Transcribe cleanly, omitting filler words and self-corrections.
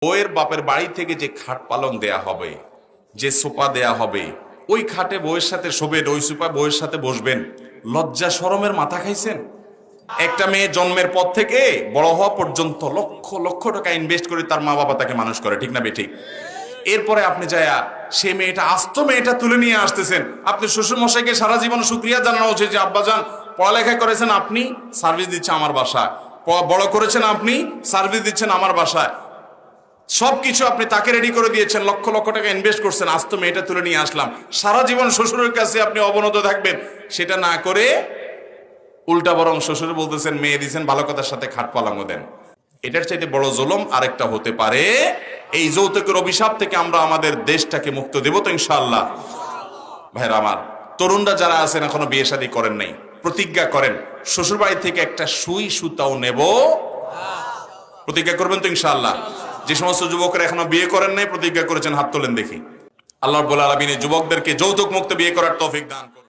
বউয়ের বাপের বাড়ি থেকে যে খাট পালং দেয়া হবে, যে সোফা দেয়া হবে, ওই খাটে বউয়ের সাথে শোবেন, ওই সোফায় বউয়ের সাথে বসবেন, লজ্জা শরমের মাথা খাইছেন? একটা মেয়ে জন্মের পর থেকে বড় হওয়া পর্যন্ত লক্ষ লক্ষ টাকা ইনভেস্ট করে তার মা বাবা তাকে মানুষ করে, ঠিক না বেঠিক? এরপরে আপনি যায়া সে মেয়েটা, আস্ত মেয়েটা তুলে নিয়ে আসতেছেন। আপনি শ্বশুর মশাইকে সারা জীবন শুকরিয়া জানানো উচিত যে আব্বাজান পড়ালেখা করেছেন আপনি, সার্ভিস দিচ্ছে আমার বাসায়, বড় করেছেন আপনি, সার্ভিস দিচ্ছেন আমার বাসায়, সবকিছু আপনি তাকে রেডি করে দিয়েছেন, লক্ষ লক্ষ টাকা ইনভেস্ট করছেন, আজ তো মেয়েটা তুলে নিয়ে আসলাম। সারা জীবন শ্বশুরের কাছে আপনি অবনত থাকবেন, সেটা না করে উল্টা বরং শ্বশুর বলতেছেন মেয়ে দিয়েছেন, ভালো কথার সাথে খাট পালাঙ্গ দেন। এটার চাইতে বড় জুলুম আরেকটা হতে পারে? এই যৌতুকের অভিশাপ থেকে আমরা আমাদের দেশটাকে মুক্ত দেব তো ইনশাআল্লাহ? ভাইরা আমার, তরুণরা যারা আছেন এখনো বিয়ে শাদী করেন নাই, প্রতিজ্ঞা করেন শ্বশুর বাড়ি থেকে একটা সুই সুতাও নেব। প্রতিজ্ঞা করবেন তো ইনশাআল্লাহ? যে সমস্ত যুবকরা এখনো বিয়ে করেন নাই, প্রতিজ্ঞা করেছেন, হাত তোলেন দেখি। আল্লাহ রাব্বুল আলামিন যুবকদেরকে যৌতুক মুক্ত বিয়ে করার তৌফিক দান করুন।